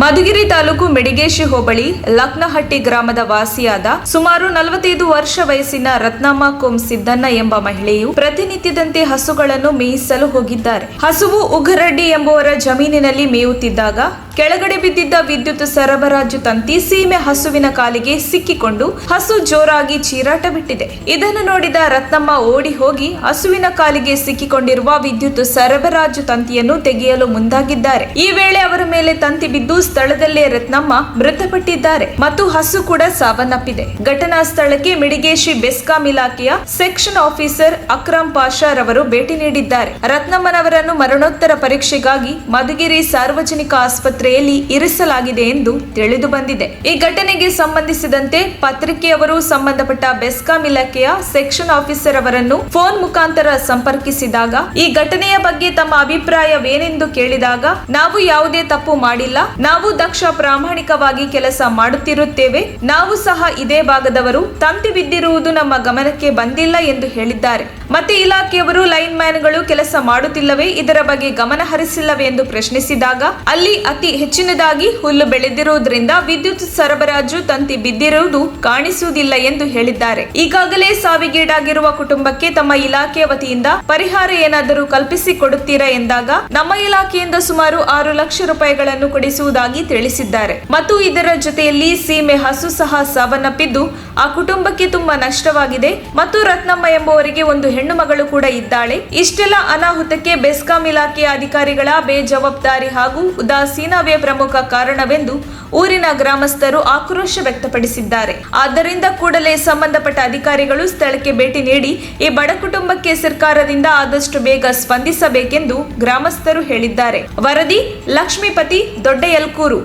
ಮಧುಗಿರಿ ತಾಲೂಕು ಮಿಡಿಗೇಶಿ ಹೋಬಳಿ ಲಕ್ನಹಟ್ಟಿ ಗ್ರಾಮದ ವಾಸಿಯಾದ ಸುಮಾರು 45 ವರ್ಷ ವಯಸ್ಸಿನ ರತ್ನಮ್ಮ ಕೊಂ ಸಿದ್ದಣ್ಣ ಎಂಬ ಮಹಿಳೆಯು ಪ್ರತಿನಿತ್ಯದಂತೆ ಹಸುಗಳನ್ನು ಮೇಯಿಸಲು ಹೋಗಿದ್ದಾರೆ. ಹಸುವು ಉಗರಡ್ಡಿ ಎಂಬುವರ ಜಮೀನಿನಲ್ಲಿ ಮೇಯುತ್ತಿದ್ದಾಗ ಕೆಳಗಡೆ ಬಿದ್ದಿದ್ದ ವಿದ್ಯುತ್ ಸರಬರಾಜು ತಂತಿ ಸೀಮೆ ಹಸುವಿನ ಕಾಲಿಗೆ ಸಿಕ್ಕಿಕೊಂಡು ಹಸು ಜೋರಾಗಿ ಚೀರಾಟ ಬಿಟ್ಟಿದೆ. ಇದನ್ನು ನೋಡಿದ ರತ್ನಮ್ಮ ಓಡಿ ಹೋಗಿ ಹಸುವಿನ ಕಾಲಿಗೆ ಸಿಕ್ಕಿಕೊಂಡಿರುವ ವಿದ್ಯುತ್ ಸರಬರಾಜು ತಂತಿಯನ್ನು ತೆಗೆಯಲು ಮುಂದಾಗಿದ್ದಾರೆ. ಈ ವೇಳೆ ಅವರ ಮೇಲೆ ತಂತಿ ಬಿದ್ದು ಸ್ಥಳದಲ್ಲೇ ರತ್ನಮ್ಮ ಮೃತಪಟ್ಟಿದ್ದಾರೆ ಮತ್ತು ಹಸು ಕೂಡ ಸಾವನ್ನಪ್ಪಿದೆ. ಘಟನಾ ಸ್ಥಳಕ್ಕೆ ಮಿಡಿಗೇಶಿ ಬೆಸ್ಕಾಂ ಇಲಾಖೆಯ ಸೆಕ್ಷನ್ ಆಫೀಸರ್ ಅಕ್ರಂ ಪಾಷಾ ರವರು ಭೇಟಿ ನೀಡಿದ್ದಾರೆ. ರತ್ನಮ್ಮನವರನ್ನು ಮರಣೋತ್ತರ ಪರೀಕ್ಷೆಗಾಗಿ ಮಧುಗಿರಿ ಸಾರ್ವಜನಿಕ ಆಸ್ಪತ್ರೆಯಲ್ಲಿ ಇರಿಸಲಾಗಿದೆ ಎಂದು ತಿಳಿದು ಬಂದಿದೆ. ಈ ಘಟನೆಗೆ ಸಂಬಂಧಿಸಿದಂತೆ ಪತ್ರಿಕೆಯವರು ಸಂಬಂಧಪಟ್ಟ ಬೆಸ್ಕಾಂ ಇಲಾಖೆಯ ಸೆಕ್ಷನ್ ಆಫೀಸರ್ ಅವರನ್ನು ಫೋನ್ ಮುಖಾಂತರ ಸಂಪರ್ಕಿಸಿದಾಗ ಈ ಘಟನೆಯ ಬಗ್ಗೆ ತಮ್ಮ ಅಭಿಪ್ರಾಯವೇನೆಂದು ಕೇಳಿದಾಗ, ನಾವು ಯಾವುದೇ ತಪ್ಪು ಮಾಡಿಲ್ಲ, ನಾವು ದಕ್ಷ ಪ್ರಾಮಾಣಿಕವಾಗಿ ಕೆಲಸ ಮಾಡುತ್ತಿರುತ್ತೇವೆ, ನಾವು ಸಹ ಇದೇ ಭಾಗದವರು, ತಂತಿ ಬಿದ್ದಿರುವುದು ನಮ್ಮ ಗಮನಕ್ಕೆ ಬಂದಿಲ್ಲ ಎಂದು ಹೇಳಿದ್ದಾರೆ. ಮತ್ತೆ ಇಲಾಖೆಯವರು ಲೈನ್ ಮ್ಯಾನ್ಗಳು ಕೆಲಸ ಮಾಡುತ್ತಿಲ್ಲವೇ, ಇದರ ಬಗ್ಗೆ ಗಮನ ಹರಿಸಿಲ್ಲವೇ ಎಂದು ಪ್ರಶ್ನಿಸಿದಾಗ, ಅಲ್ಲಿ ಅತಿ ಹೆಚ್ಚಿನದಾಗಿ ಹುಲ್ಲು ಬೆಳೆದಿರುವುದರಿಂದ ವಿದ್ಯುತ್ ಸರಬರಾಜು ತಂತಿ ಬಿದ್ದಿರುವುದು ಕಾಣಿಸುವುದಿಲ್ಲ ಎಂದು ಹೇಳಿದ್ದಾರೆ. ಈಗಾಗಲೇ ಸಾವಿಗೀಡಾಗಿರುವ ಕುಟುಂಬಕ್ಕೆ ತಮ್ಮ ಇಲಾಖೆಯ ವತಿಯಿಂದ ಪರಿಹಾರ ಏನಾದರೂ ಕಲ್ಪಿಸಿಕೊಡುತ್ತೀರಾ ಎಂದಾಗ, ನಮ್ಮ ಇಲಾಖೆಯಿಂದ ಸುಮಾರು 6 ಲಕ್ಷ ರೂಪಾಯಿಗಳನ್ನು ಕೊಡಿಸುವುದಾಗಿ ತಿಳಿಸಿದ್ದಾರೆ. ಮತ್ತು ಇದರ ಜೊತೆಯಲ್ಲಿ ಸೀಮೆ ಹಸು ಸಹ ಸಾವನ್ನಪ್ಪಿದ್ದು ಆ ಕುಟುಂಬಕ್ಕೆ ತುಂಬಾ ನಷ್ಟವಾಗಿದೆ ಮತ್ತು ರತ್ನಮ್ಮ ಎಂಬುವರಿಗೆ ಒಂದು ಹೆಣ್ಣು ಮಗಳು ಕೂಡ ಇದ್ದಾಳೆ. ಇಷ್ಟೆಲ್ಲ ಅನಾಹುತಕ್ಕೆ ಬೆಸ್ಕಾಂ ಇಲಾಖೆಯ ಅಧಿಕಾರಿಗಳ ಬೇಜವಾಬ್ದಾರಿ ಹಾಗೂ ಉದಾಸೀನವೇ ಪ್ರಮುಖ ಕಾರಣವೆಂದು ಊರಿನ ಗ್ರಾಮಸ್ಥರು ಆಕ್ರೋಶ ವ್ಯಕ್ತಪಡಿಸಿದ್ದಾರೆ. ಆದ್ದರಿಂದ ಕೂಡಲೇ ಸಂಬಂಧಪಟ್ಟ ಅಧಿಕಾರಿಗಳು ಸ್ಥಳಕ್ಕೆ ಭೇಟಿ ನೀಡಿ ಈ ಬಡ ಕುಟುಂಬಕ್ಕೆ ಸರ್ಕಾರದಿಂದ ಆದಷ್ಟು ಬೇಗ ಸ್ಪಂದಿಸಬೇಕೆಂದು ಗ್ರಾಮಸ್ಥರು ಹೇಳಿದ್ದಾರೆ. ವರದಿ ಲಕ್ಷ್ಮೀಪತಿ ದೊಡ್ಡಯಲ್ಕೂರು.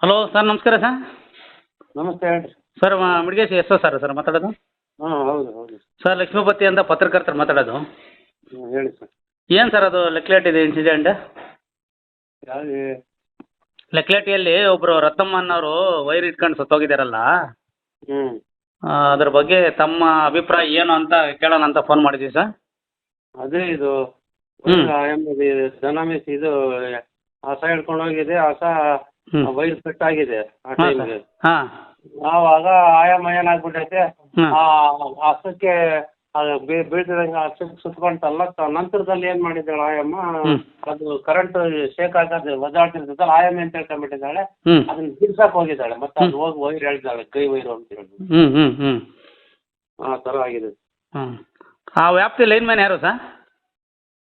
ಹಲೋ ಸರ್, ನಮಸ್ಕಾರ ಸರ್. ನಮಸ್ತೆ ಹೇಳ್ರಿ ಸರ್, ಮಿಡಿಗೇಶಿ ಎಸ್ ಸರ್ ಮಾತಾಡೋದು? ಹಾಂ ಹೌದು ಹೌದು ಸರ್, ಲಕ್ಷ್ಮೀಪತಿ ಅಂತ ಪತ್ರಕರ್ತರು ಮಾತಾಡೋದು. ಹೇಳಿ ಸರ್. ಏನು ಸರ್ ಅದು ಲೆಕ್ಲೇಟಿದೆ ಇನ್ಸಿಡೆಂಟ್? ಯಾರು? ಲೆಕ್ಲೇಟಿಯಲ್ಲಿ ಒಬ್ಬರು ರತ್ನಮ್ಮನವರು ವೈರ್ ಇಟ್ಕೊಂಡು ಸತ್ತೋಗಿದ್ದಾರಲ್ಲ, ಹ್ಞೂ ಅದ್ರ ಬಗ್ಗೆ ತಮ್ಮ ಅಭಿಪ್ರಾಯ ಏನು ಅಂತ ಕೇಳೋಣ ಅಂತ ಫೋನ್ ಮಾಡಿದ್ವಿ ಸರ್. ಅದೇ ಇದು ದನ ಮೇಸಿ ಇದು ಹಸ ಹಿಡ್ಕೊಂಡು ಹೋಗಿದೆ, ಹಸ ವೈರ್ ಕಟ್ ಆಗಿದೆ ಆ ಹಾಂ ಟೈಮ್ಗೆ. ಸರ್. ಹಾಂ ಆವಾಗ ಆಯಾಮ ಏನಾಗ್ಬಿಟ್ಟೈತೆ, ಹ್ಮ್. ಆ ಹಸಕ್ಕೆ ಬೀಳ್ತಿದಂಗೆ ಹಸಕ್ಕೆ ಸುತ್ಕೊಂತಲ್ಲ, ನಂತರದಲ್ಲಿ ಏನು ಮಾಡಿದ್ದಾಳೆ ಆಯಮ್ಮ, ಅದು ಕರೆಂಟ್ ಶೇಕ್ ಆಗೋದು ಒದ್ದಾಡ್ತಿರ್ತದಲ್ಲ, ಆಯಮ್ಮ ಅಂತ ಹೇಳ್ಕೊಂಡ್ಬಿಟ್ಟಿದ್ದಾಳೆ, ಹ್ಞೂ ಅದನ್ನ ಬಿಡ್ಸಕ್ಕೆ ಹೋಗಿದ್ದಾಳೆ, ಮತ್ತೆ ಅದು ಹೋಗಿ ವೈರ್ ಎಳ್ದಾಳೆ, ಕೈ ವೈರು ಅಂತ ಹೇಳಿ ಹ್ಞೂ ಹ್ಞೂ ಹ್ಞೂ ಆ ಥರ ಆಗಿದೆ. ಹ್ಞೂ ಆ ವ್ಯಾಪ್ತಿ ಲೈನ್ ಮ್ಯಾನ್ ಯಾರು ಸರ್?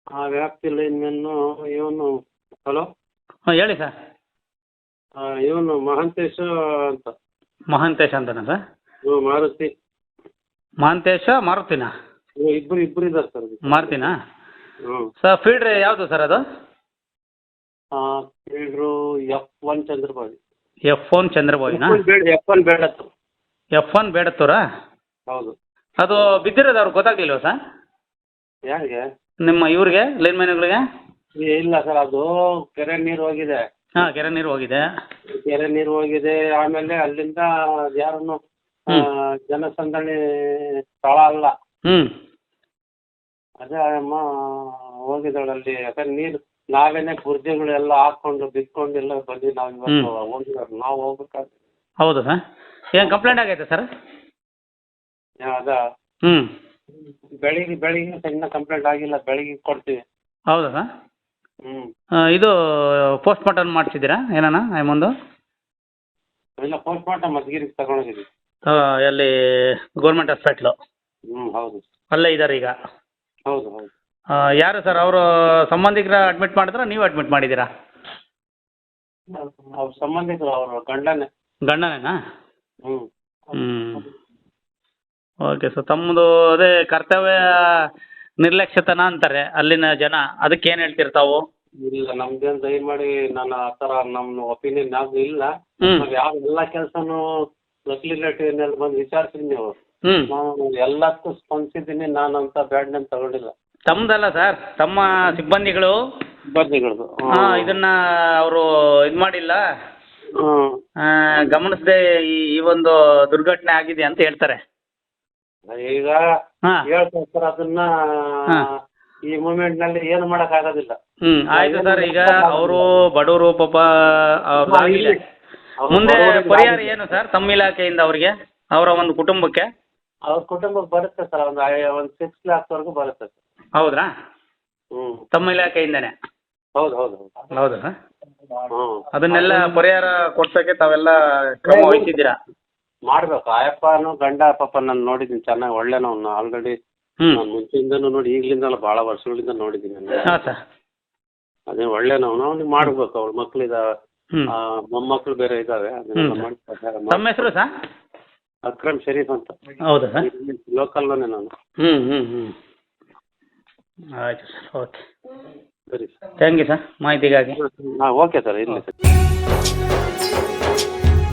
ಆ ವ್ಯಾಪ್ತಿ ಲೈನ್ಮೆನ್ನು ಇವನು. ಹಲೋ, ಹಾಂ ಹೇಳಿ ಸರ್. ಇವನು ಮಹಾಂತೇಶ ಅಂತ. ಮಹಾಂತೇಶ್ ಅಂತನಾ ಸರ್? ಮಾರುತಿ. ಮಹಾಂತೇಶ ಮಾರುತಿನಾ? ಇಬ್ರು ಇದ್ದಾರೆ ಸರ್. ಮಾರುತಿನಾ ಹ್ಞೂ ಸರ್? ಫೀಲ್ಡ್ರಿ ಯಾವುದು ಸರ್ ಅದು? ಫೀಲ್ಡ್ರು F1 ಚಂದ್ರಬಾಯಿ. F1 ಚಂದ್ರಬಾಯಿನಾ? F1 ಬೇಡತ್ತು. F1 ಬೇಡತ್ತೂರಾ? ಹೌದು. ಅದು ಬಿದ್ದಿರೋದು ಅವ್ರಿಗೆ ಗೊತ್ತಾಗ್ಲಿಲ್ವ ಸರ್? ಯಾರಿಗೆ? ನಿಮ್ಮ ಇವ್ರಿಗೆ ಲೈನ್ ಮ್ಯಾನ್ಗಳಿಗೆ? ಇಲ್ಲ ಸರ್, ಅದು ಕೆರೆ ನೀರು ಹೋಗಿದೆ. ಹಾಂ, ಕೆರೆ ನೀರು ಹೋಗಿದೆ. ಕೆರೆ ನೀರು ಹೋಗಿದೆ, ಆಮೇಲೆ ಅಲ್ಲಿಂದ ಯಾರನ್ನು ಜನಸಂದಣಿ ಸ್ಥಳ ಅಲ್ಲ. ಹ್ಞೂ ಅದೇ ಅಮ್ಮ ಹೋಗಿದ್ದಾಳೆ ಅಲ್ಲಿ. ಯಾಕಂದ್ರೆ ನೀರು ನಾವೇನೆ ಬುರ್ಜೆಗಳೆಲ್ಲ ಹಾಕೊಂಡು ಬಿತ್ಕೊಂಡು ಎಲ್ಲ ಬಂದ್ವಿ ನಾವು. ಇವತ್ತು ಹೋಗಿದ್ದಾರೆ, ನಾವು ಹೋಗ್ಬೇಕಾದ್ರೆ. ಹೌದು ಸರ್. ಏನು ಕಂಪ್ಲೇಂಟ್ ಆಗೈತೆ ಸರ್? ಅದ ಹ್ಞೂ ಬೆಳಿಗ್ಗೆ ಸಣ್ಣ ಕಂಪ್ಲೇಂಟ್ ಆಗಿಲ್ಲ, ಬೆಳಿಗ್ಗೆ ಕೊಡ್ತೀವಿ. ಹೌದಾ ಸರ್? ಹ್ಞೂ ಇದು ಪೋಸ್ಟ್ ಮಾರ್ಟಮ್ ಮಾಡಿಸಿದ್ದೀರಾ ಏನಾನ ಮುಂದು? ಇಲ್ಲ, ಪೋಸ್ಟ್ ಮಾರ್ಟಮ್ ಮಧುಗಿರಿಗೆ ತಗೊಂಡೋಗಿದ್ದೀವಿ. ಎಲ್ಲಿ ಗೌರ್ಮೆಂಟ್ ಹಾಸ್ಪಿಟ್ಲು? ಹ್ಞೂ ಹೌದು. ಅಲ್ಲೇ ಇದ್ದಾರೆ ಈಗ? ಹೌದು ಹೌದು. ಯಾರು ಸರ್ ಅವರು ಸಂಬಂಧಿಕರ ಅಡ್ಮಿಟ್ ಮಾಡಿದ್ರಾ ನೀವು ಅಡ್ಮಿಟ್ ಮಾಡಿದ್ದೀರಾ? ಅವ್ರ ಸಂಬಂಧಿಕರು, ಅವರು ಗಂಡನೇ. ಗಂಡನೇನಾ? ಹ್ಞೂ ಹ್ಞೂ ಓಕೆ ಸರ್. ತಮ್ಮದು ಅದೇ ಕರ್ತವ್ಯ ನಿರ್ಲಕ್ಷ್ಯತನ ಅಂತಾರೆ ಅಲ್ಲಿನ ಜನ, ಅದಕ್ಕೆ ಏನು ಹೇಳ್ತೀರಿ ತಾವು? ಇಲ್ಲ, ನಮ್ದೇನು ದಯಮಾಡಿ ನಾನು ಆ ಥರ ನಮ್ಮ ಒಪಿನಿಯನ್ ಯಾವುದು ಇಲ್ಲ. ಹ್ಞೂ ನಾವು ಯಾವ ಎಲ್ಲ ಕೆಲಸನೂ ಲಕ್ಲಿಲೇಟಿವ್ನಲ್ಲಿ ಬಂದು ವಿಚಾರಿಸಿದ್ದೀನಿ ನೀವು. ಹ್ಞೂ ನಾನು ಎಲ್ಲಕ್ಕೂ ಸ್ಪಂದಿಸಿದ್ದೀನಿ, ನಾನು ಅಂತ ಬ್ಯಾಡ್ ನೇಮ್ ತಗೊಂಡಿಲ್ಲ. ತಮ್ಮದಲ್ಲ ಸರ್, ತಮ್ಮ ಸಿಬ್ಬಂದಿಗಳು ಸಿಬ್ಬಂದಿಗಳದ್ದು. ಇದನ್ನ ಅವರು ಇದು ಮಾಡಿಲ್ಲ, ಹ್ಞೂ ಗಮನಿಸದೆ ಈ ಒಂದು ದುರ್ಘಟನೆ ಆಗಿದೆ ಅಂತ ಹೇಳ್ತಾರೆ. ಈಗ ಹಾಂ ಹೇಳ್ತಾರೆ ಸರ್, ಅದನ್ನ ಈ ಮೂಮೆಂಟ್ನಲ್ಲಿ ಏನು ಮಾಡೋಕ್ಕಾಗೋದಿಲ್ಲ. ಆಯ್ತು ಸರ್. ಈಗ ಅವರು ಬಡವರು ಪಾಪ ಅವ್ರದ್ದಾಗಿದೆ. ಮುಂದೆ ಪರಿಹಾರ ಏನು ಸರ್ ತಮ್ಮ ಇಲಾಖೆಯಿಂದ ಅವರಿಗೆ, ಅವರ ಒಂದು ಕುಟುಂಬಕ್ಕೆ? ಅವ್ರ ಕುಟುಂಬಕ್ಕೆ ಬರುತ್ತೆ ಸರ್, ಒಂದು 6 lakhsವರೆಗೂ ಬರುತ್ತೆ ಸರ್. ಹೌದ್ರಾ? ಹ್ಞೂ, ತಮ್ಮ ಇಲಾಖೆಯಿಂದನೇ? ಹೌದು ಹೌದು ಹೌದಾ? ಹ್ಞೂ, ಅದನ್ನೆಲ್ಲ ಪರಿಹಾರ ಕೊಡ್ಸೋಕ್ಕೆ ತಾವೆಲ್ಲ ಕ್ರಮ ವಹಿಸಿದ್ದೀರಾ? ಮಾಡಬೇಕು. ಆಯಪ್ಪನು ಗಂಡ ಪಾಪ ನಾನು ನೋಡಿದ್ದೀನಿ ಚೆನ್ನಾಗಿ, ಒಳ್ಳೆನವ್ನು. ಆಲ್ರೆಡಿ ನಾನು ಮುಂಚೆಯಿಂದನೂ ನೋಡಿ, ಈಗಲಿಂದಲ್ಲ ಭಾಳ ವರ್ಷಗಳಿಂದ ನೋಡಿದ್ದೀನಿ ನಾನು. ಹಾಂ ಸರ್. ಅದೇ ಒಳ್ಳೆನವ್ನು. ಅವ್ನಿಗೆ ಮಾಡಬೇಕು. ಅವ್ರ ಮಕ್ಕಳಿದಾವೆ, ಮೊಮ್ಮಕ್ಕಳು ಬೇರೆ ಇದ್ದಾವೆ. ಅದನ್ನೆಲ್ಲ ಮಾಡಿ ಪರಿಹಾರ ಮಾಡಿ. ತಮ್ಮ ಹೆಸರು ಸರ್? ಅಕ್ರಮ್ ಶರೀಫ್ ಅಂತ. ಹೌದಾ ಸರ್? ಲೋಕಲ್ನೇ ನಾನು. ಆಯಿತು ಸರ್, ಓಕೆ. ಸರಿ ಥ್ಯಾಂಕ್ ಯು ಸರ್ ಮಾಹಿತಿಗಾಗಿ. ಹಾಂ, ಓಕೆ ಸರ್, ಇರಲಿ ಸರ್.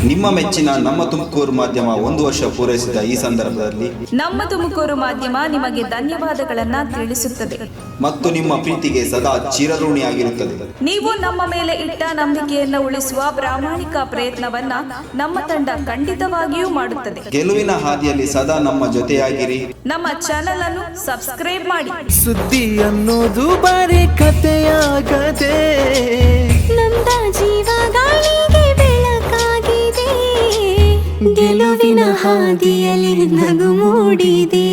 ನಿಮ್ಮ ಮೆಚ್ಚಿನ ನಮ್ಮ ತುಮಕೂರು ಮಾಧ್ಯಮ 1 ವರ್ಷ ಪೂರೈಸಿದ ಈ ಸಂದರ್ಭದಲ್ಲಿ ನಮ್ಮ ತುಮಕೂರು ಮಾಧ್ಯಮ ನಿಮಗೆ ಧನ್ಯವಾದಗಳನ್ನ ತಿಳಿಸುತ್ತದೆ ಮತ್ತು ನಿಮ್ಮ ಪ್ರೀತಿಗೆ ಸದಾ ಚಿರಋಣಿಯಾಗಿರುತ್ತದೆ. ನೀವು ನಮ್ಮ ಮೇಲೆ ಇಟ್ಟ ನಂಬಿಕೆಯನ್ನು ಉಳಿಸುವ ಪ್ರಾಮಾಣಿಕ ಪ್ರಯತ್ನವನ್ನ ನಮ್ಮ ತಂಡ ಖಂಡಿತವಾಗಿಯೂ ಮಾಡುತ್ತದೆ. ಗೆಲುವಿನ ಹಾದಿಯಲ್ಲಿ ಸದಾ ನಮ್ಮ ಜೊತೆಯಾಗಿರಿ. ನಮ್ಮ ಚಾನೆಲ್ ಅನ್ನು ಸಬ್ಸ್ಕ್ರೈಬ್ ಮಾಡಿ. ಸುದ್ದಿ ಅನ್ನೋದು ಬರೀ ಕಥೆಯಾಗದೆ ನಮ್ದ ಜೀವ ಗಾಳಿಗೆ ಬೆಳಕಾಗಿದೆ, ಗೆಲುವಿನ ಹಾದಿಯಲ್ಲಿ ನಗು ಮೂಡಿದೆ.